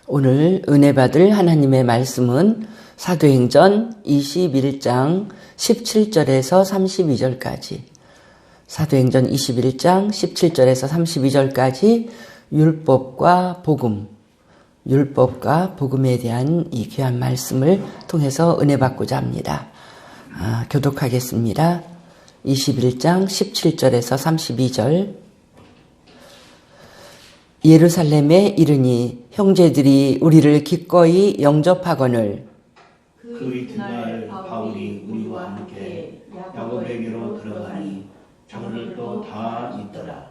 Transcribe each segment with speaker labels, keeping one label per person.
Speaker 1: 오늘 은혜 받을 하나님의 말씀은 사도행전 21장 17절에서 32절까지, 사도행전 21장 17절에서 32절까지 율법과 복음에 대한 이 귀한 말씀을 통해서 은혜 받고자 합니다. 교독하겠습니다. 21장 17절에서 32절. 예루살렘에 이르니 형제들이 우리를 기꺼이 영접하거늘
Speaker 2: 그 이튿날 바울이 우리와 함께 야고보에게로 들어가니 장로들도 다 있더라.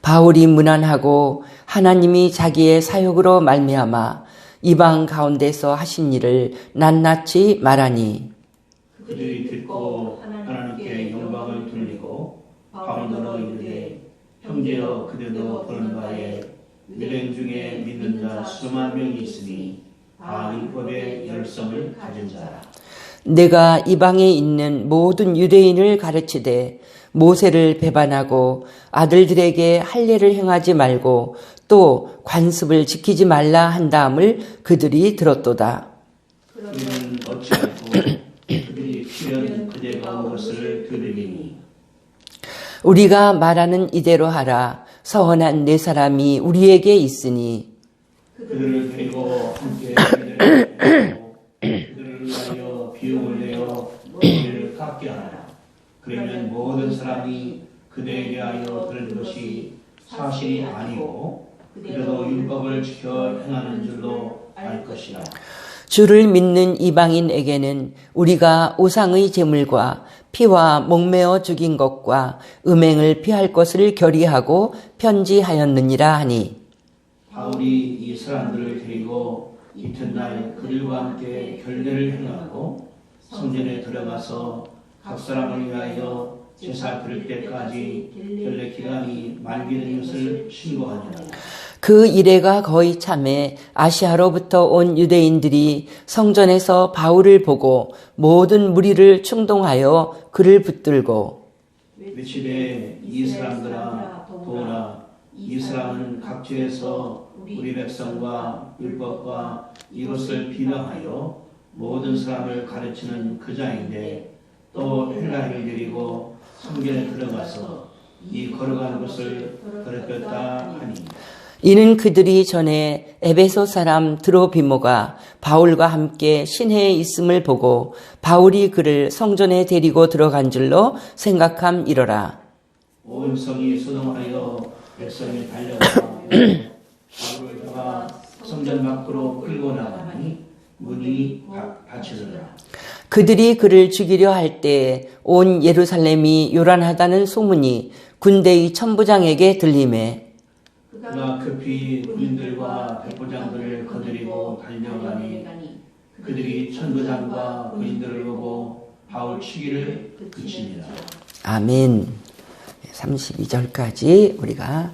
Speaker 1: 바울이 문안하고 하나님이 자기의 사역으로 말미암아 이방 가운데서 하신 일을 낱낱이 말하니
Speaker 2: 그들이 듣고 하나님께 영광을 돌리고 바울더러 이르되 형제여 그대도 보는 바에 유대인 중에 믿는 자 수만 명이 있으니 다 율법의 열성을 가진 자라.
Speaker 1: 내가 이방에 있는 모든 유대인을 가르치되 모세를 배반하고 아들들에게 할례를 행하지 말고 또 관습을 지키지 말라 한다함을 그들이 들었도다.
Speaker 2: 그는 어찌하고 그들이 필연 그대가 온 것을 들으리니
Speaker 1: 우리가 말하는 이대로 하라. 서원한 네 사람이 우리에게 있으니
Speaker 2: 그들을 데리고 함께 그들을 위하여 비용을 내어 머리를 깎게 하라. 그러면 모든 사람이 그대에게 하여 들은 것이 사실이 아니고 그래도 율법을 지켜 행하는 줄로 알 것이라.
Speaker 1: 주를 믿는 이방인에게는 우리가 우상의 제물과 피와 목매어 죽인 것과 음행을 피할 것을 결의하고 편지하였느니라 하니
Speaker 2: 바울이 이 사람들을 데리고 이튿날 그들과 함께 결례를 행하고 성전에 들어가서 각 사람을 위하여 제사 드릴 때까지 결례 기간이 만기는 것을 신고하니라.
Speaker 1: 그 이래가 거의 참에 아시아로부터 온 유대인들이 성전에서 바울을 보고 모든 무리를 충동하여 그를 붙들고
Speaker 2: 외치되 이 사람들아 도우라. 이 사람은 각지에서 우리 백성과 율법과 이것을 비방하여 모든 사람을 가르치는 그 자인데 또 헬라인을 데리고 성전에 들어가서 이 걸어가는 것을 더럽혔다 하니
Speaker 1: 이는 그들이 전에 에베소 사람 드로비모가 바울과 함께 신해에 있음을 보고 바울이 그를 성전에 데리고 들어간 줄로 생각함이로라.
Speaker 2: 온 성이 소동하여 백성이 달려가 바울을 잡아 성전 밖으로 끌고 나가니 문이 닫히더라.
Speaker 1: 그들이 그를 죽이려 할 때 온 예루살렘이 요란하다는 소문이 군대의 천부장에게 들리매
Speaker 2: 그가 급히 군인들과 백부장들을 거느리고 달려가니 그들이 천부장과 군인들을 보고 바울 치기를 그치니라.
Speaker 1: 아멘. 32절까지 우리가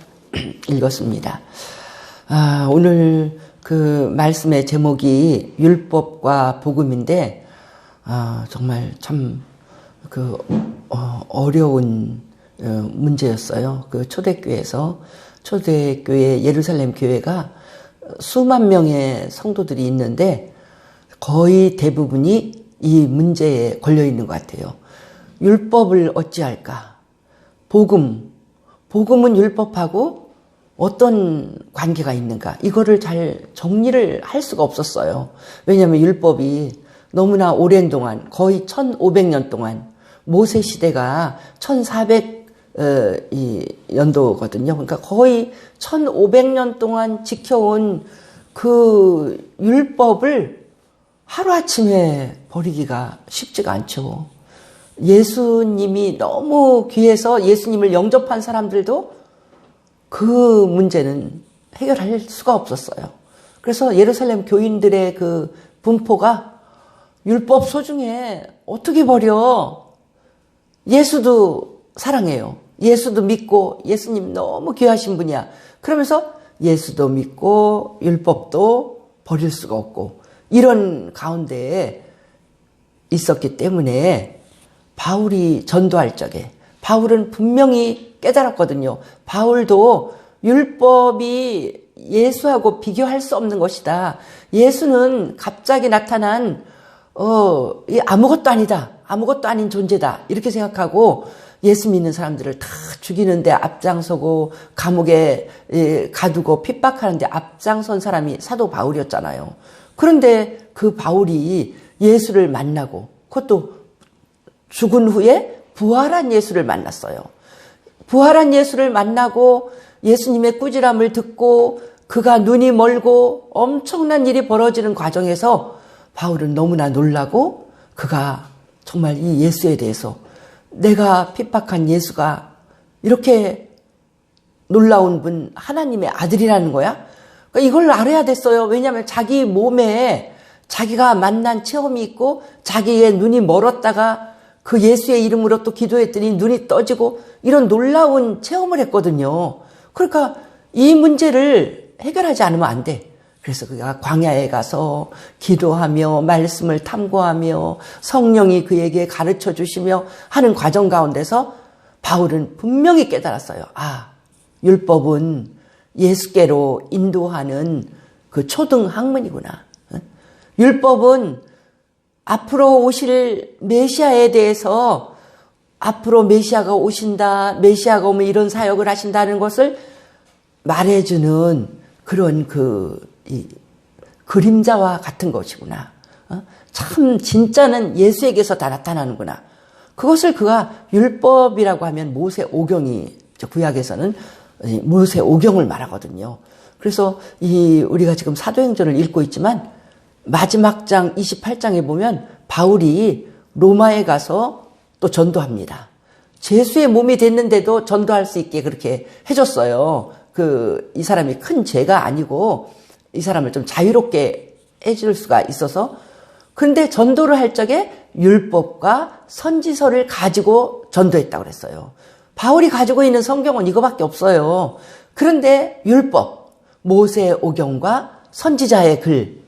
Speaker 1: 읽었습니다. 오늘 그 말씀의 제목이 율법과 복음인데 정말 참 어려운 문제였어요. 그 초대교회 예루살렘 교회가 수만 명의 성도들이 있는데 거의 대부분이 이 문제에 걸려 있는 것 같아요. 율법을 어찌할까? 복음은 율법하고 어떤 관계가 있는가? 이거를 잘 정리를 할 수가 없었어요. 왜냐하면 율법이 너무나 오랜 동안, 거의 1500년 동안, 모세 시대가 1400년도거든요. 그러니까 거의 1500년 동안 지켜온 그 율법을 하루아침에 버리기가 쉽지가 않죠. 예수님이 너무 귀해서 예수님을 영접한 사람들도 그 문제는 해결할 수가 없었어요. 그래서 예루살렘 교인들의 그 분포가 율법 소중해. 어떻게 버려? 예수도 사랑해요. 예수도 믿고 예수님 너무 귀하신 분이야. 그러면서 예수도 믿고 율법도 버릴 수가 없고 이런 가운데에 있었기 때문에 바울이 전도할 적에 바울은 분명히 깨달았거든요. 바울도 율법이 예수하고 비교할 수 없는 것이다. 예수는 갑자기 나타난 이 아무것도 아니다. 아무것도 아닌 존재다. 이렇게 생각하고 예수 믿는 사람들을 다 죽이는데 앞장서고 감옥에 가두고 핍박하는데 앞장선 사람이 사도 바울이었잖아요. 그런데 그 바울이 예수를 만나고 그것도 죽은 후에 부활한 예수를 만났어요. 부활한 예수를 만나고 예수님의 꾸지람을 듣고 그가 눈이 멀고 엄청난 일이 벌어지는 과정에서 바울은 너무나 놀라고 그가 정말 이 예수에 대해서 내가 핍박한 예수가 이렇게 놀라운 분 하나님의 아들이라는 거야? 그러니까 이걸 알아야 됐어요. 왜냐하면 자기 몸에 자기가 만난 체험이 있고 자기의 눈이 멀었다가 그 예수의 이름으로 또 기도했더니 눈이 떠지고 이런 놀라운 체험을 했거든요. 그러니까 이 문제를 해결하지 않으면 안 돼. 그래서 그가 광야에 가서 기도하며 말씀을 탐구하며 성령이 그에게 가르쳐 주시며 하는 과정 가운데서 바울은 분명히 깨달았어요. 아, 율법은 예수께로 인도하는 그 초등 학문이구나. 율법은 앞으로 오실 메시아에 대해서 앞으로 메시아가 오신다, 메시아가 오면 이런 사역을 하신다는 것을 말해주는 그런 이 그림자와 같은 것이구나. 참 진짜는 예수에게서 다 나타나는구나. 그것을 그가 율법이라고 하면 모세 오경이 구약에서는 모세 오경을 말하거든요. 그래서 우리가 지금 사도행전을 읽고 있지만 마지막 장 28장에 보면 바울이 로마에 가서 또 전도합니다. 제수의 몸이 됐는데도 전도할 수 있게 그렇게 해줬어요. 이 사람이 큰 죄가 아니고 이 사람을 좀 자유롭게 해줄 수가 있어서. 그런데 전도를 할 적에 율법과 선지서를 가지고 전도했다고 그랬어요. 바울이 가지고 있는 성경은 이거밖에 없어요. 그런데 율법, 모세 오경과 선지자의 글,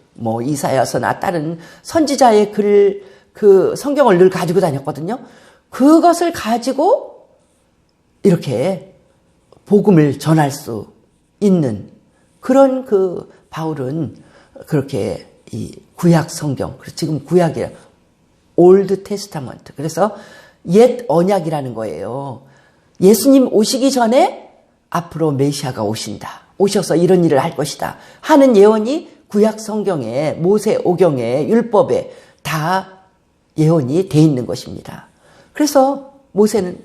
Speaker 1: 이사야서나 다른 선지자의 글, 그 성경을 늘 가지고 다녔거든요. 그것을 가지고 이렇게 복음을 전할 수 있는 그런 바울은 그렇게 이 구약 성경, 지금 구약이에요. 올드 테스타먼트. 그래서 옛 언약이라는 거예요. 예수님 오시기 전에 앞으로 메시아가 오신다. 오셔서 이런 일을 할 것이다. 하는 예언이 구약 성경에, 모세 오경에, 율법에 다 예언이 돼 있는 것입니다. 그래서 모세는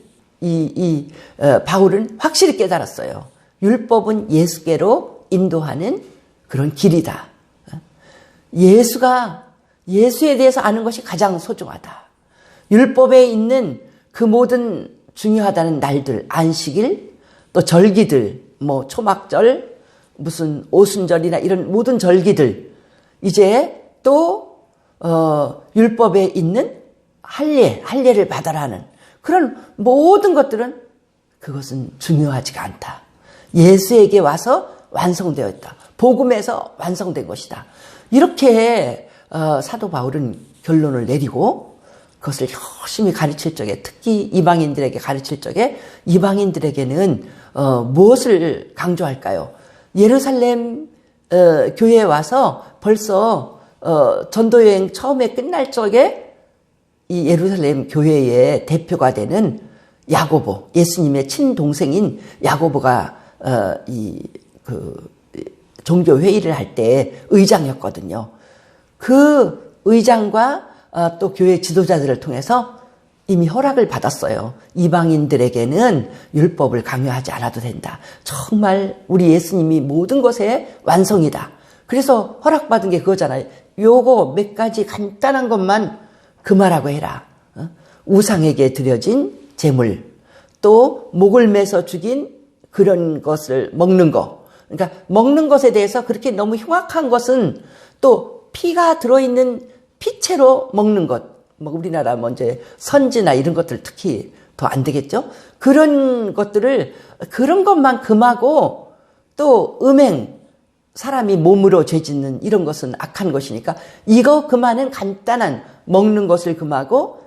Speaker 1: 바울은 확실히 깨달았어요. 율법은 예수께로 인도하는 그런 길이다. 예수에 대해서 아는 것이 가장 소중하다. 율법에 있는 그 모든 중요하다는 날들, 안식일, 또 절기들, 초막절, 무슨 오순절이나 이런 모든 절기들, 이제 또 율법에 있는 할례를 받아라는 그런 모든 것들은 그것은 중요하지가 않다. 예수에게 와서 완성되어 있다. 복음에서 완성된 것이다. 이렇게 사도 바울은 결론을 내리고 그것을 열심히 가르칠 적에, 특히 이방인들에게 가르칠 적에 이방인들에게는 무엇을 강조할까요? 예루살렘 교회에 와서 벌써 전도여행 처음에 끝날 적에 이 예루살렘 교회의 대표가 되는 야고보, 예수님의 친동생인 야고보가 종교 회의를 할 때 의장이었거든요. 그 의장과 또 교회 지도자들을 통해서 이미 허락을 받았어요. 이방인들에게는 율법을 강요하지 않아도 된다. 정말 우리 예수님이 모든 것의 완성이다. 그래서 허락받은 게 그거잖아요. 요거 몇 가지 간단한 것만 금하라고 해라. 우상에게 드려진 제물, 또 목을 매서 죽인 그런 것을 먹는 거. 그러니까 먹는 것에 대해서 그렇게 너무 흉악한 것은 또 피가 들어있는 피채로 먹는 것. 우리나라 이제 선지나 이런 것들 특히 더 안 되겠죠? 그런 것만 금하고 또 음행, 사람이 몸으로 죄짓는 이런 것은 악한 것이니까 이거 금하는 간단한 먹는 것을 금하고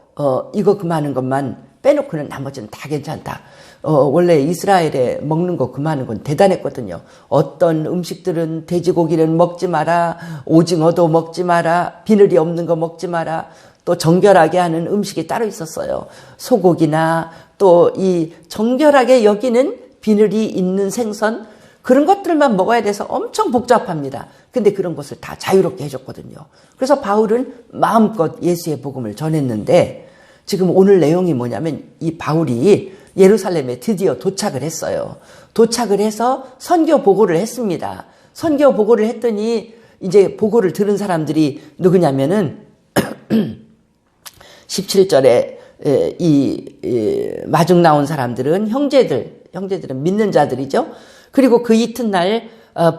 Speaker 1: 이거 금하는 것만 빼놓고는 나머지는 다 괜찮다. 원래 이스라엘에 먹는 거 금하는 건 대단했거든요. 어떤 음식들은 돼지고기는 먹지 마라, 오징어도 먹지 마라, 비늘이 없는 거 먹지 마라, 또 정결하게 하는 음식이 따로 있었어요. 소고기나 또 이 정결하게 여기는 비늘이 있는 생선, 그런 것들만 먹어야 돼서 엄청 복잡합니다. 근데 그런 것을 다 자유롭게 해줬거든요. 그래서 바울은 마음껏 예수의 복음을 전했는데, 지금 오늘 내용이 뭐냐면 이 바울이 예루살렘에 드디어 도착을 했어요. 도착을 해서 선교 보고를 했습니다. 선교 보고를 했더니 이제 보고를 들은 사람들이 누구냐면은 17절에 이 마중 나온 사람들은 형제들은 믿는 자들이죠. 그리고 그 이튿날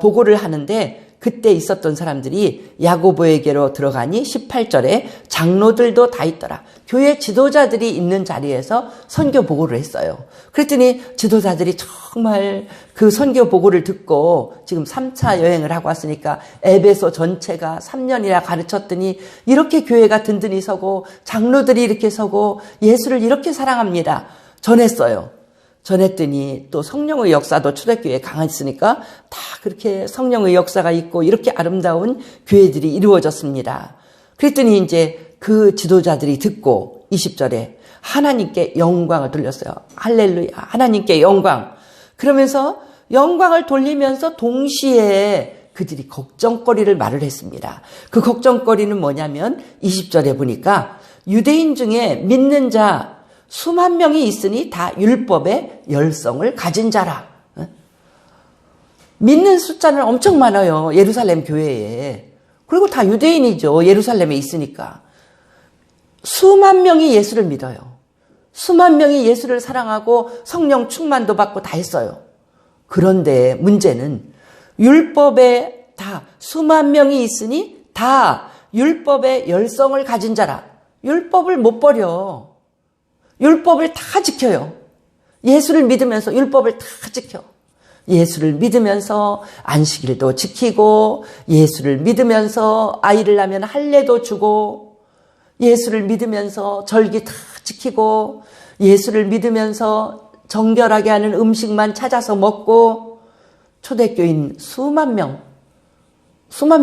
Speaker 1: 보고를 하는데 그때 있었던 사람들이 야고보에게로 들어가니 18절에 장로들도 다 있더라. 교회 지도자들이 있는 자리에서 선교 보고를 했어요. 그랬더니 지도자들이 정말 그 선교 보고를 듣고 지금 3차 여행을 하고 왔으니까 에베소 전체가 3년이나 가르쳤더니 이렇게 교회가 든든히 서고 장로들이 이렇게 서고 예수를 이렇게 사랑합니다. 전했어요. 전했더니 또 성령의 역사도 초대교회에 강했으니까 다 그렇게 성령의 역사가 있고 이렇게 아름다운 교회들이 이루어졌습니다. 그랬더니 이제 그 지도자들이 듣고 20절에 하나님께 영광을 돌렸어요. 할렐루야, 하나님께 영광. 그러면서 영광을 돌리면서 동시에 그들이 걱정거리를 말을 했습니다. 그 걱정거리는 뭐냐면 20절에 보니까 유대인 중에 믿는 자 수만 명이 있으니 다 율법의 열성을 가진 자라. 믿는 숫자는 엄청 많아요. 예루살렘 교회에. 그리고 다 유대인이죠. 예루살렘에 있으니까. 수만 명이 예수를 믿어요. 수만 명이 예수를 사랑하고 성령 충만도 받고 다 했어요. 그런데 문제는 율법에 다 수만 명이 있으니 다 율법의 열성을 가진 자라. 율법을 못 버려. 율법을 다 지켜요. 예수를 믿으면서 율법을 다 지켜. 예수를 믿으면서 안식일도 지키고, 예수를 믿으면서 아이를 낳으면 할례도 주고, 예수를 믿으면서 절기 다 지키고, 예수를 믿으면서 정결하게 하는 음식만 찾아서 먹고, 초대교인 수만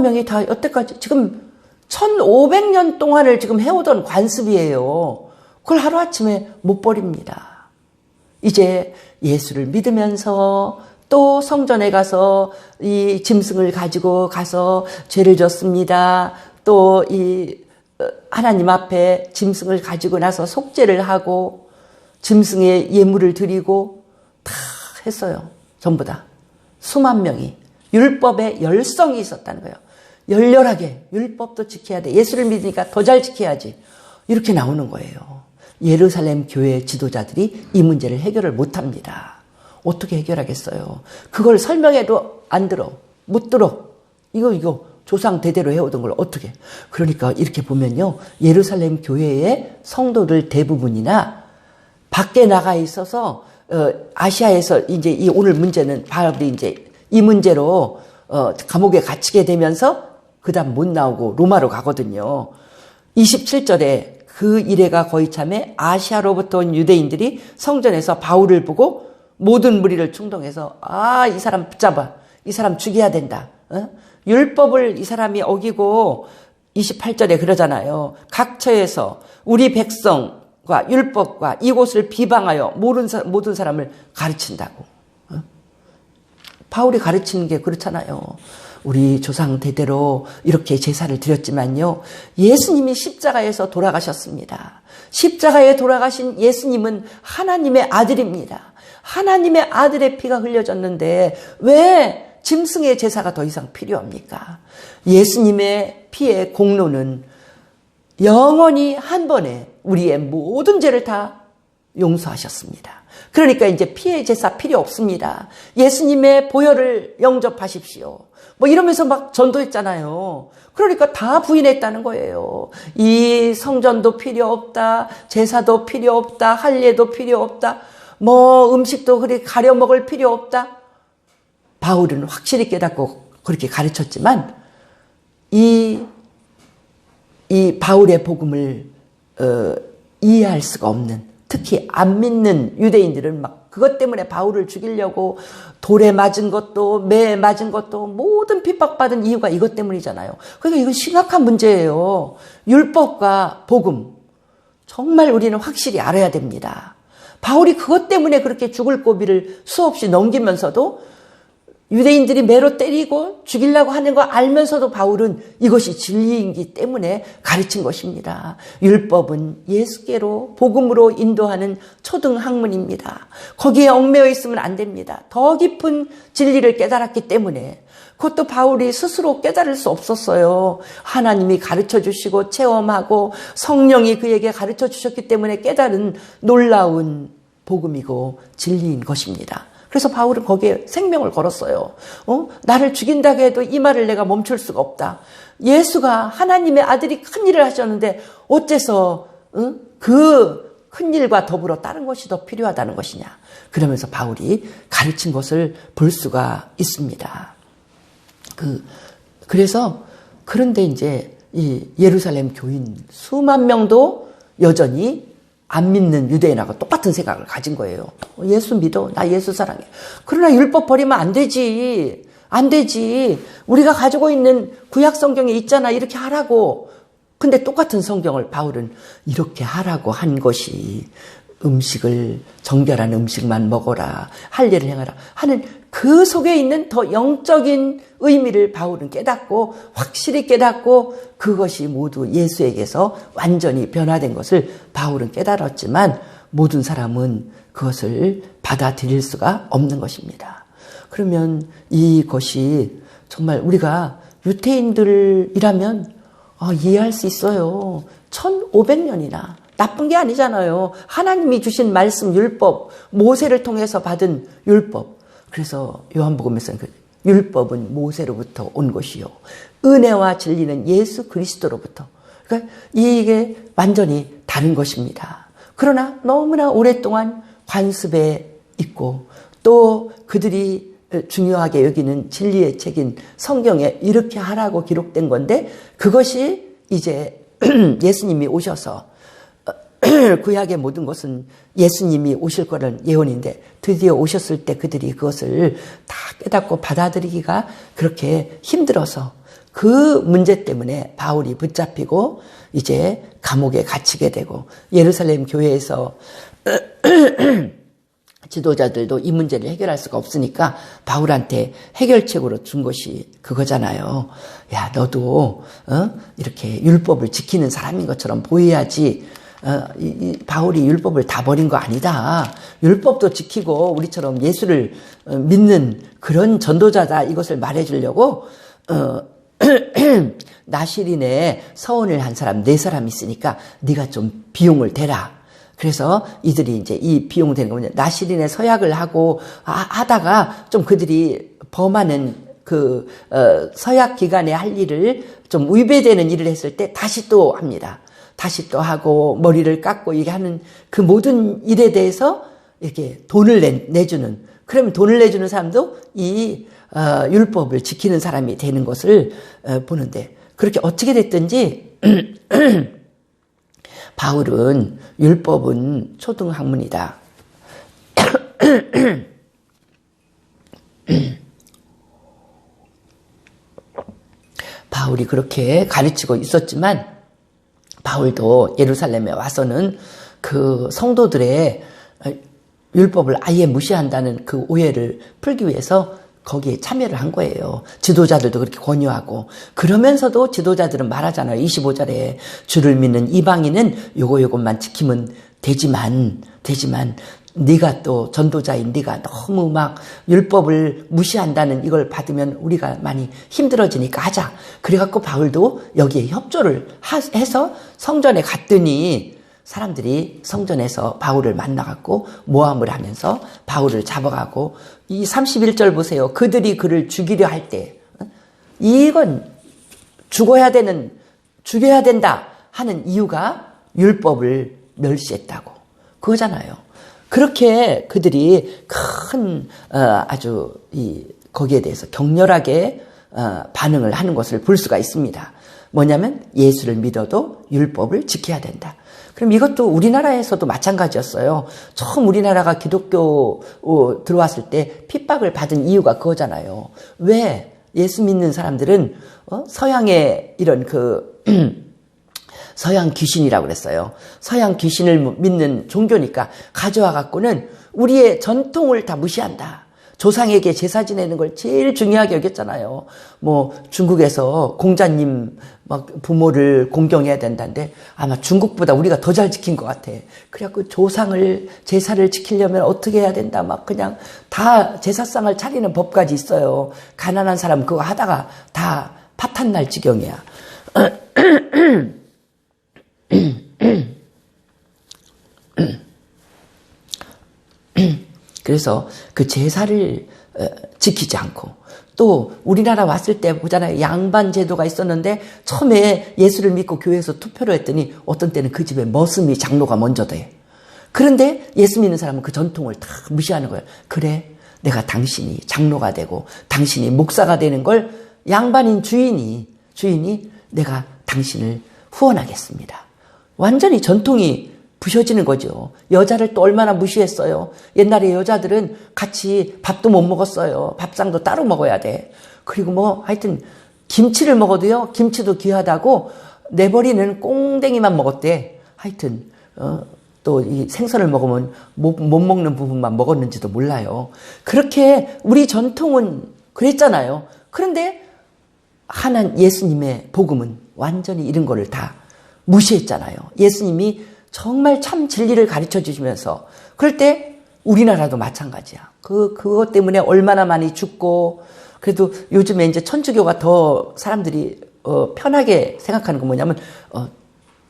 Speaker 1: 명이 다 여태까지 지금 1500년 동안을 지금 해오던 관습이에요. 그걸 하루아침에 못 버립니다. 이제 예수를 믿으면서 또 성전에 가서 이 짐승을 가지고 가서 죄를 졌습니다. 또 이 하나님 앞에 짐승을 가지고 나서 속죄를 하고 짐승의 예물을 드리고 다 했어요. 전부 다. 수만 명이. 율법에 열성이 있었다는 거예요. 열렬하게 율법도 지켜야 돼. 예수를 믿으니까 더 잘 지켜야지. 이렇게 나오는 거예요. 예루살렘 교회 지도자들이 이 문제를 해결을 못합니다. 어떻게 해결하겠어요? 그걸 설명해도 안 들어. 못 들어. 이거 조상 대대로 해오던 걸 어떻게. 그러니까 이렇게 보면요. 예루살렘 교회의 성도들 대부분이나 밖에 나가 있어서 아시아에서 이제 이 오늘 문제는 바울이 이제 이 문제로 감옥에 갇히게 되면서 그다음 못 나오고 로마로 가거든요. 27절에 그 이래가 거의 참에 아시아로부터 온 유대인들이 성전에서 바울을 보고 모든 무리를 충동해서 이 사람 붙잡아. 이 사람 죽여야 된다. 율법을 이 사람이 어기고 28절에 그러잖아요. 각처에서 우리 백성과 율법과 이곳을 비방하여 모든 사람을 가르친다고. 바울이 가르치는 게 그렇잖아요. 우리 조상 대대로 이렇게 제사를 드렸지만요. 예수님이 십자가에서 돌아가셨습니다. 십자가에 돌아가신 예수님은 하나님의 아들입니다. 하나님의 아들의 피가 흘려졌는데 왜 짐승의 제사가 더 이상 필요합니까? 예수님의 피의 공로는 영원히 한 번에 우리의 모든 죄를 다 용서하셨습니다. 그러니까 이제 피의 제사 필요 없습니다. 예수님의 보혈을 영접하십시오. 뭐 이러면서 막 전도했잖아요. 그러니까 다 부인했다는 거예요. 이 성전도 필요 없다. 제사도 필요 없다. 할례도 필요 없다. 뭐 음식도 그렇게 가려 먹을 필요 없다. 바울은 확실히 깨닫고 그렇게 가르쳤지만 이 바울의 복음을 이해할 수가 없는 특히 안 믿는 유대인들은 막 그것 때문에 바울을 죽이려고 돌에 맞은 것도 매에 맞은 것도 모든 핍박받은 이유가 이것 때문이잖아요. 그러니까 이건 심각한 문제예요. 율법과 복음 정말 우리는 확실히 알아야 됩니다. 바울이 그것 때문에 그렇게 죽을 고비를 수없이 넘기면서도 유대인들이 매로 때리고 죽이려고 하는 거 알면서도 바울은 이것이 진리이기 때문에 가르친 것입니다. 율법은 예수께로 복음으로 인도하는 초등학문입니다. 거기에 얽매여 있으면 안 됩니다. 더 깊은 진리를 깨달았기 때문에 그것도 바울이 스스로 깨달을 수 없었어요. 하나님이 가르쳐 주시고 체험하고 성령이 그에게 가르쳐 주셨기 때문에 깨달은 놀라운 복음이고 진리인 것입니다. 그래서 바울은 거기에 생명을 걸었어요. 나를 죽인다고 해도 이 말을 내가 멈출 수가 없다. 예수가 하나님의 아들이 큰 일을 하셨는데 어째서 그 큰 일과 더불어 다른 것이 더 필요하다는 것이냐. 그러면서 바울이 가르친 것을 볼 수가 있습니다. 그래서 그런데 이제 이 예루살렘 교인 수만 명도 여전히 안 믿는 유대인하고 똑같은 생각을 가진 거예요. 예수 믿어. 나 예수 사랑해. 그러나 율법 버리면 안 되지. 안 되지. 우리가 가지고 있는 구약 성경에 있잖아. 이렇게 하라고. 근데 똑같은 성경을 바울은 이렇게 하라고 한 것이 음식을 정결한 음식만 먹어라. 할 일을 행하라. 하는 그 속에 있는 더 영적인 의미를 바울은 깨닫고 확실히 깨닫고 그것이 모두 예수에게서 완전히 변화된 것을 바울은 깨달았지만 모든 사람은 그것을 받아들일 수가 없는 것입니다. 그러면 이것이 정말 우리가 유태인들이라면 이해할 수 있어요. 1500년이나 나쁜 게 아니잖아요. 하나님이 주신 말씀 율법, 모세를 통해서 받은 율법. 그래서 요한복음에서는 율법은 모세로부터 온 것이요. 은혜와 진리는 예수 그리스도로부터. 그러니까 이게 완전히 다른 것입니다. 그러나 너무나 오랫동안 관습에 있고 또 그들이 중요하게 여기는 진리의 책인 성경에 이렇게 하라고 기록된 건데 그것이 이제 예수님이 오셔서 구약의 모든 것은 예수님이 오실 거라는 예언인데 드디어 오셨을 때 그들이 그것을 다 깨닫고 받아들이기가 그렇게 힘들어서 그 문제 때문에 바울이 붙잡히고 이제 감옥에 갇히게 되고 예루살렘 교회에서 지도자들도 이 문제를 해결할 수가 없으니까 바울한테 해결책으로 준 것이 그거잖아요. 야, 너도 이렇게 율법을 지키는 사람인 것처럼 보여야지. 바울이 율법을 다 버린 거 아니다. 율법도 지키고 우리처럼 예수를 믿는 그런 전도자다. 이것을 말해주려고 나시린에 서원을 한 사람 4사람 있으니까 네가 좀 비용을 대라. 그래서 이들이 이제 이 비용 되는 거냐. 나시린에 서약을 하고 하다가 좀 그들이 범하는 그 서약 기간에 할 일을 좀 위배되는 일을 했을 때 다시 또 합니다. 다시 또 하고 머리를 깎고 이게 하는 그 모든 일에 대해서 이렇게 돈을 내주는 그러면 돈을 내주는 사람도 이 율법을 지키는 사람이 되는 것을 보는데 그렇게 어떻게 됐든지 바울은 율법은 초등학문이다. 바울이 그렇게 가르치고 있었지만 바울도 예루살렘에 와서는 그 성도들의 율법을 아예 무시한다는 그 오해를 풀기 위해서 거기에 참여를 한 거예요. 지도자들도 그렇게 권유하고 그러면서도 지도자들은 말하잖아요. 25절에 주를 믿는 이방인은 요것만 지키면 되지만 네가 또 전도자인 네가 너무 막 율법을 무시한다는 이걸 받으면 우리가 많이 힘들어지니까 하자. 그래갖고 바울도 여기에 협조를 해서 성전에 갔더니 사람들이 성전에서 바울을 만나갖고 모함을 하면서 바울을 잡아가고 이 31절 보세요. 그들이 그를 죽이려 할 때 이건 죽여야 된다 하는 이유가 율법을 멸시했다고 그거잖아요. 그렇게 그들이 큰 아주 거기에 대해서 격렬하게 반응을 하는 것을 볼 수가 있습니다. 뭐냐면 예수를 믿어도 율법을 지켜야 된다. 그럼 이것도 우리나라에서도 마찬가지였어요. 처음 우리나라가 기독교 들어왔을 때 핍박을 받은 이유가 그거잖아요. 왜 예수 믿는 사람들은 서양의 이런 서양 귀신이라고 그랬어요. 서양 귀신을 믿는 종교니까 가져와 갖고는 우리의 전통을 다 무시한다. 조상에게 제사 지내는 걸 제일 중요하게 여겼잖아요. 뭐 중국에서 공자님 막 부모를 공경해야 된다는데 아마 중국보다 우리가 더 잘 지킨 것 같아. 그래갖고 제사를 지키려면 어떻게 해야 된다. 막 그냥 다 제사상을 차리는 법까지 있어요. 가난한 사람 그거 하다가 다 파탄 날 지경이야. 그래서 그 제사를 지키지 않고 또 우리나라 왔을 때 보잖아요. 양반 제도가 있었는데 처음에 예수를 믿고 교회에서 투표를 했더니 어떤 때는 그 집에 머슴이 장로가 먼저 돼. 그런데 예수 믿는 사람은 그 전통을 다 무시하는 거예요. 그래, 내가 당신이 장로가 되고 당신이 목사가 되는 걸 양반인 주인이 내가 당신을 후원하겠습니다. 완전히 전통이 부셔지는 거죠. 여자를 또 얼마나 무시했어요. 옛날에 여자들은 같이 밥도 못 먹었어요. 밥상도 따로 먹어야 돼. 그리고 뭐 하여튼 김치를 먹어도요. 김치도 귀하다고 내버리는 꽁댕이만 먹었대. 하여튼 또 이 생선을 먹으면 못 먹는 부분만 먹었는지도 몰라요. 그렇게 우리 전통은 그랬잖아요. 그런데 예수님의 복음은 완전히 이런 거를 다 무시했잖아요. 예수님이 정말 참 진리를 가르쳐 주시면서 그럴 때 우리나라도 마찬가지야. 그것 때문에 얼마나 많이 죽고 그래도 요즘에 이제 천주교가 더 사람들이 편하게 생각하는 건 뭐냐면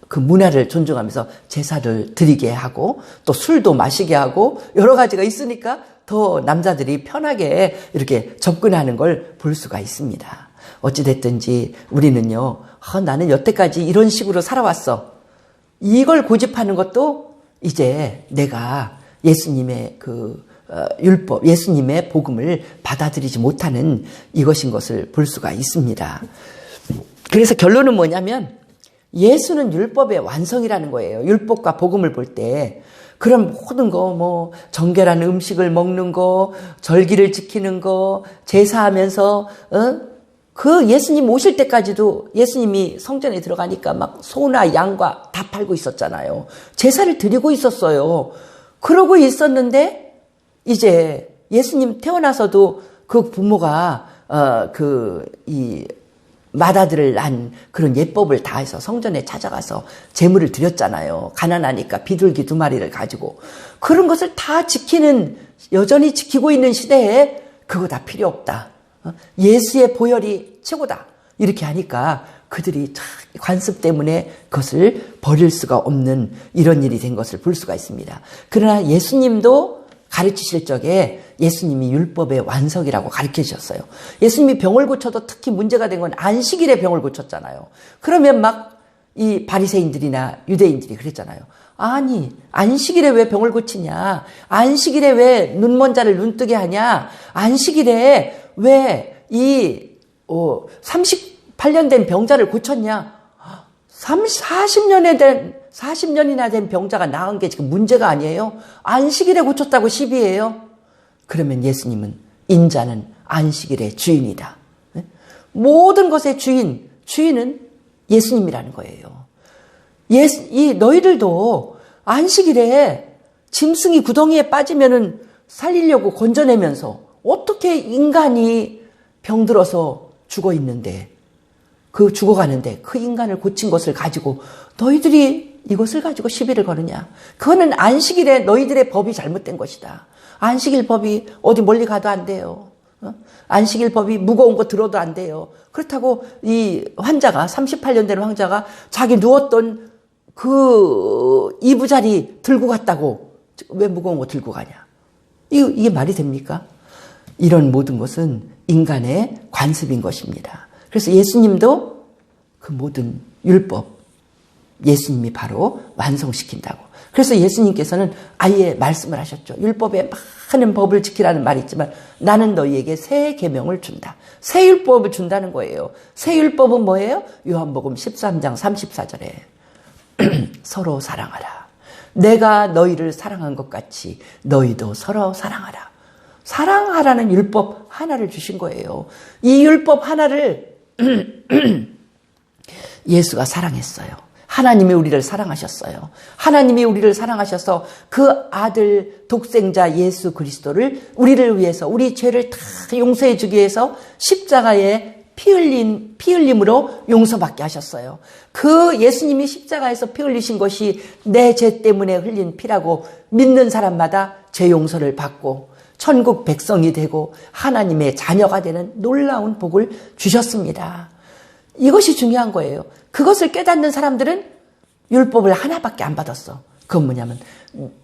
Speaker 1: 그 문화를 존중하면서 제사를 드리게 하고 또 술도 마시게 하고 여러 가지가 있으니까 더 남자들이 편하게 이렇게 접근하는 걸 볼 수가 있습니다. 어찌됐든지 우리는요. 나는 여태까지 이런 식으로 살아왔어. 이걸 고집하는 것도 이제 내가 예수님의 율법, 예수님의 복음을 받아들이지 못하는 이것인 것을 볼 수가 있습니다. 그래서 결론은 뭐냐면 예수는 율법의 완성이라는 거예요. 율법과 복음을 볼 때. 그럼 모든 거, 정결한 음식을 먹는 거, 절기를 지키는 거, 제사하면서, 그 예수님 오실 때까지도 예수님이 성전에 들어가니까 막 소나 양과 다 팔고 있었잖아요. 제사를 드리고 있었어요. 그러고 있었는데 이제 예수님 태어나서도 그 부모가 이 맏아들을 낳은 그런 예법을 다해서 성전에 찾아가서 제물을 드렸잖아요. 가난하니까 비둘기 2마리를 가지고 그런 것을 다 여전히 지키고 있는 시대에 그거 다 필요 없다. 예수의 보혈이 최고다. 이렇게 하니까 그들이 관습 때문에 그것을 버릴 수가 없는 이런 일이 된 것을 볼 수가 있습니다. 그러나 예수님도 가르치실 적에 예수님이 율법의 완성이라고 가르쳐 주셨어요. 예수님이 병을 고쳐도 특히 문제가 된 건 안식일에 병을 고쳤잖아요. 그러면 막 이 바리새인들이나 유대인들이 그랬잖아요. 아니, 안식일에 왜 병을 고치냐? 안식일에 왜 눈먼 자를 눈뜨게 하냐? 안식일에 왜 이 38년 된 병자를 고쳤냐? 40년이나 된 병자가 나은 게 지금 문제가 아니에요? 안식일에 고쳤다고 시비해요? 그러면 예수님은 인자는 안식일의 주인이다. 모든 것의 주인은 예수님이라는 거예요. 너희들도 안식일에 짐승이 구덩이에 빠지면은 살리려고 건져내면서 어떻게 인간이 병들어서 죽어 있는데 죽어가는데 그 인간을 고친 것을 가지고 너희들이 이것을 가지고 시비를 거느냐. 그거는 안식일에 너희들의 법이 잘못된 것이다. 안식일 법이 어디 멀리 가도 안 돼요. 안식일 법이 무거운 거 들어도 안 돼요. 그렇다고 이 환자가 38년 된 환자가 자기 누웠던 그 이부자리 들고 갔다고 왜 무거운 거 들고 가냐. 이게 말이 됩니까? 이런 모든 것은 인간의 관습인 것입니다. 그래서 예수님도 그 모든 율법, 예수님이 바로 완성시킨다고. 그래서 예수님께서는 아예 말씀을 하셨죠. 율법에 많은 법을 지키라는 말이 있지만 나는 너희에게 새 계명을 준다. 새 율법을 준다는 거예요. 새 율법은 뭐예요? 요한복음 13장 34절에 서로 사랑하라. 내가 너희를 사랑한 것 같이 너희도 서로 사랑하라. 사랑하라는 율법 하나를 주신 거예요. 이 율법 하나를 예수가 사랑했어요. 하나님이 우리를 사랑하셨어요. 하나님이 우리를 사랑하셔서 그 아들 독생자 예수 그리스도를 우리를 위해서 우리 죄를 다 용서해 주기 위해서 십자가에 피 흘림으로 용서받게 하셨어요. 그 예수님이 십자가에서 피 흘리신 것이 내 죄 때문에 흘린 피라고 믿는 사람마다 죄 용서를 받고 천국 백성이 되고 하나님의 자녀가 되는 놀라운 복을 주셨습니다. 이것이 중요한 거예요. 그것을 깨닫는 사람들은 율법을 하나밖에 안 받았어. 그건 뭐냐면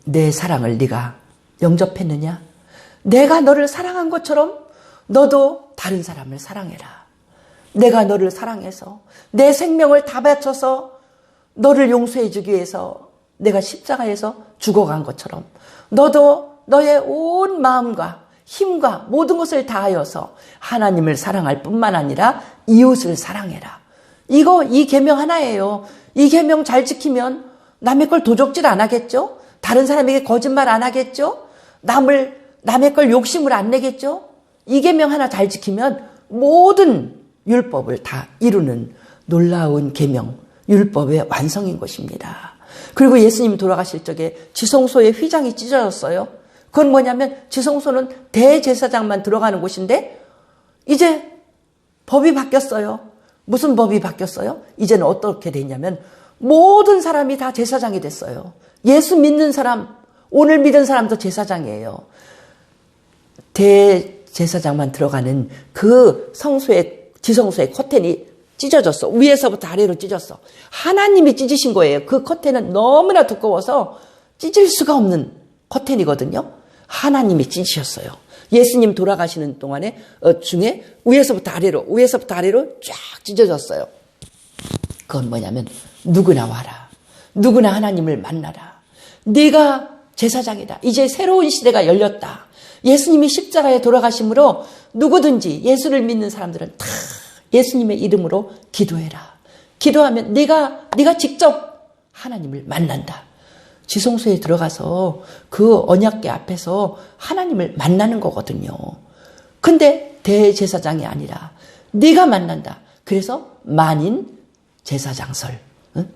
Speaker 1: 내 사랑을 네가 영접했느냐? 내가 너를 사랑한 것처럼 너도 다른 사람을 사랑해라. 내가 너를 사랑해서 내 생명을 다 바쳐서 너를 용서해 주기 위해서 내가 십자가에서 죽어간 것처럼 너도 너의 온 마음과 힘과 모든 것을 다하여서 하나님을 사랑할 뿐만 아니라 이웃을 사랑해라. 이 계명 하나예요. 이 계명 잘 지키면 남의 걸 도적질 안 하겠죠? 다른 사람에게 거짓말 안 하겠죠? 남의 걸 욕심을 안 내겠죠? 이 계명 하나 잘 지키면 모든 율법을 다 이루는 놀라운 계명, 율법의 완성인 것입니다. 그리고 예수님이 돌아가실 적에 지성소의 휘장이 찢어졌어요. 그건 뭐냐면 지성소는 대제사장만 들어가는 곳인데 이제 법이 바뀌었어요. 무슨 법이 바뀌었어요? 이제는 어떻게 됐냐면 모든 사람이 다 제사장이 됐어요. 예수 믿는 사람, 오늘 믿은 사람도 제사장이에요. 대제사장만 들어가는 그 지성소의 커튼이 찢어졌어. 위에서부터 아래로 찢었어. 하나님이 찢으신 거예요. 그 커튼은 너무나 두꺼워서 찢을 수가 없는 커튼이거든요. 하나님이 찢으셨어요. 예수님 돌아가시는 동안에 중에 위에서부터 아래로 쫙 찢어졌어요. 그건 뭐냐면 누구나 와라. 누구나 하나님을 만나라. 네가 제사장이다. 이제 새로운 시대가 열렸다. 예수님이 십자가에 돌아가심으로 누구든지 예수를 믿는 사람들은 다 예수님의 이름으로 기도해라. 기도하면 네가 직접 하나님을 만난다. 지성소에 들어가서 그 언약궤 앞에서 하나님을 만나는 거거든요. 근데 대제사장이 아니라 네가 만난다. 그래서 만인 제사장설. 응?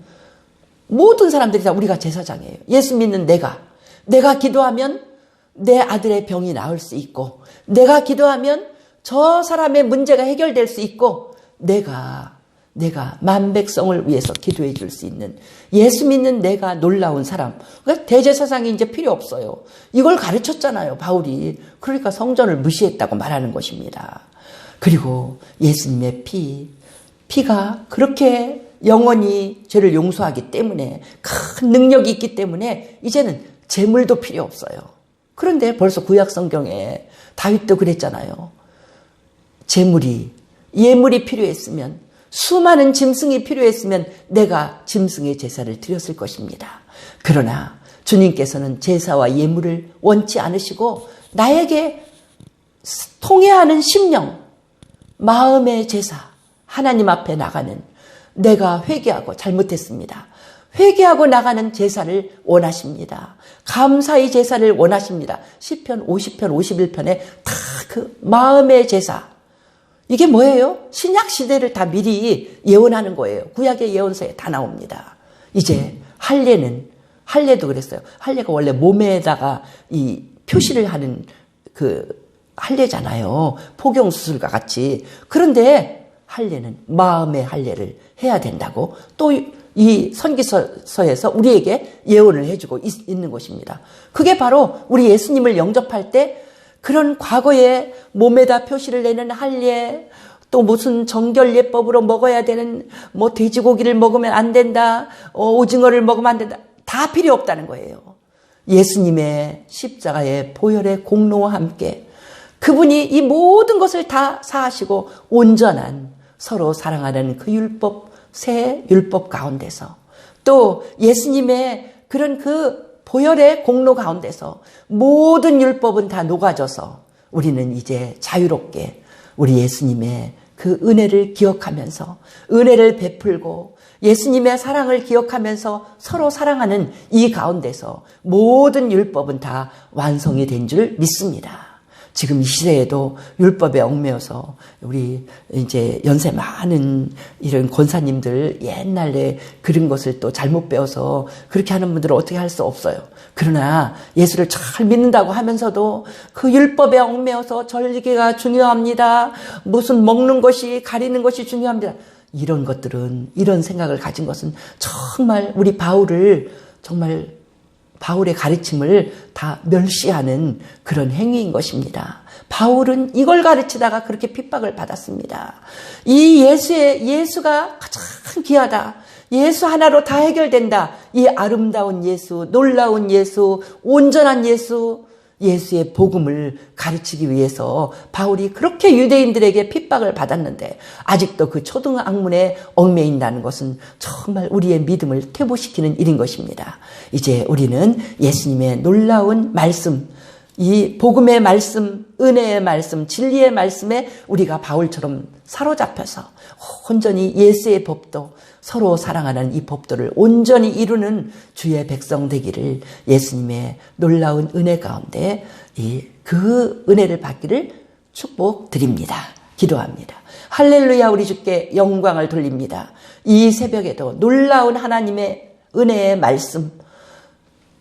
Speaker 1: 모든 사람들이 다 우리가 제사장이에요. 예수 믿는 내가 기도하면 내 아들의 병이 나을 수 있고, 내가 기도하면 저 사람의 문제가 해결될 수 있고, 내가 만백성을 위해서 기도해 줄 수 있는 예수 믿는 내가 놀라운 사람. 그러니까 대제사장이 이제 필요 없어요. 이걸 가르쳤잖아요, 바울이. 그러니까 성전을 무시했다고 말하는 것입니다. 그리고 예수님의 피가 그렇게 영원히 죄를 용서하기 때문에 큰 능력이 있기 때문에 이제는 제물도 필요 없어요. 그런데 벌써 구약 성경에 다윗도 그랬잖아요. 예물이 필요했으면, 수많은 짐승이 필요했으면 내가 짐승의 제사를 드렸을 것입니다. 그러나 주님께서는 제사와 예물을 원치 않으시고 나에게 통회하는 심령, 마음의 제사, 하나님 앞에 나가는, 내가 회개하고 잘못했습니다. 회개하고 나가는 제사를 원하십니다. 감사의 제사를 원하십니다. 시편 50편 51편에 다 그 마음의 제사. 이게 뭐예요? 신약 시대를 다 미리 예언하는 거예요. 구약의 예언서에 다 나옵니다. 이제 할례도 그랬어요. 할례가 원래 몸에다가 이 표시를 하는 그 할례잖아요. 포경 수술과 같이. 그런데 할례는 마음의 할례를 해야 된다고 또 이 선지서에서 우리에게 예언을 해주고 있는 것입니다. 그게 바로 우리 예수님을 영접할 때 그런 과거에 몸에다 표시를 내는 할례, 또 무슨 정결예법으로 먹어야 되는 뭐 돼지고기를 먹으면 안 된다, 오징어를 먹으면 안 된다, 다 필요 없다는 거예요. 예수님의 십자가의 보혈의 공로와 함께 그분이 이 모든 것을 다 사하시고 온전한 서로 사랑하는 그 새 율법 가운데서 또 예수님의 그런 그 보혈의 공로 가운데서 모든 율법은 다 녹아져서 우리는 이제 자유롭게 우리 예수님의 그 은혜를 기억하면서 은혜를 베풀고 예수님의 사랑을 기억하면서 서로 사랑하는 이 가운데서 모든 율법은 다 완성이 된 줄 믿습니다. 지금 이 시대에도 율법에 얽매여서 우리 이제 연세 많은 이런 권사님들 옛날에 그런 것을 또 잘못 배워서 그렇게 하는 분들은 어떻게 할 수 없어요. 그러나 예수를 잘 믿는다고 하면서도 그 율법에 얽매여서 절기가 중요합니다. 무슨 먹는 것이 가리는 것이 중요합니다. 이런 것들은 이런 생각을 가진 것은 정말 우리 바울의 가르침을 다 멸시하는 그런 행위인 것입니다. 바울은 이걸 가르치다가 그렇게 핍박을 받았습니다. 이 예수가 가장 귀하다. 예수 하나로 다 해결된다. 이 아름다운 예수, 놀라운 예수, 온전한 예수, 예수의 복음을 가르치기 위해서 바울이 그렇게 유대인들에게 핍박을 받았는데 아직도 그 초등학문에 얽매인다는 것은 정말 우리의 믿음을 퇴보시키는 일인 것입니다. 이제 우리는 예수님의 놀라운 말씀, 이 복음의 말씀, 은혜의 말씀, 진리의 말씀에 우리가 바울처럼 사로잡혀서 온전히 예수의 법도 서로 사랑하는 이 법도를 온전히 이루는 주의 백성 되기를 예수님의 놀라운 은혜 가운데 그 은혜를 받기를 축복드립니다. 기도합니다. 할렐루야. 우리 주께 영광을 돌립니다. 이 새벽에도 놀라운 하나님의 은혜의 말씀,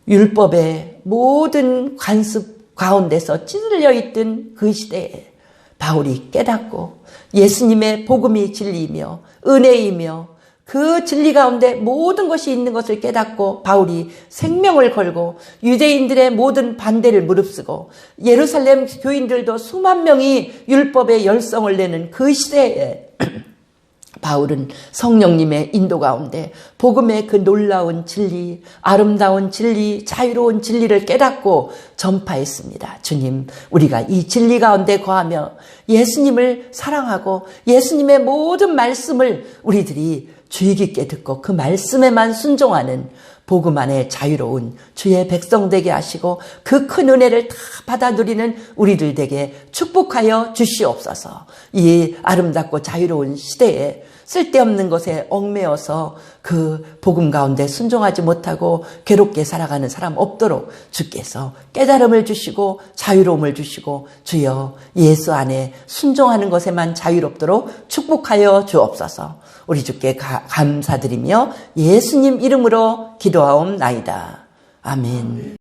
Speaker 1: 율법의 모든 관습 가운데서 찌들려 있던 그 시대에 바울이 깨닫고 예수님의 복음이 진리이며 은혜이며 그 진리 가운데 모든 것이 있는 것을 깨닫고 바울이 생명을 걸고 유대인들의 모든 반대를 무릅쓰고 예루살렘 교인들도 수만 명이 율법의 열성을 내는 그 시대에 바울은 성령님의 인도 가운데 복음의 그 놀라운 진리, 아름다운 진리, 자유로운 진리를 깨닫고 전파했습니다. 주님, 우리가 이 진리 가운데 거하며 예수님을 사랑하고 예수님의 모든 말씀을 우리들이 주의 깊게 듣고 그 말씀에만 순종하는 복음 안에 자유로운 주의 백성 되게 하시고 그 큰 은혜를 다 받아 누리는 우리들 되게 축복하여 주시옵소서. 이 아름답고 자유로운 시대에 쓸데없는 것에 얽매여서 그 복음 가운데 순종하지 못하고 괴롭게 살아가는 사람 없도록 주께서 깨달음을 주시고 자유로움을 주시고 주여 예수 안에 순종하는 것에만 자유롭도록 축복하여 주옵소서. 우리 주께 감사드리며 예수님 이름으로 기도하옵나이다. 아멘.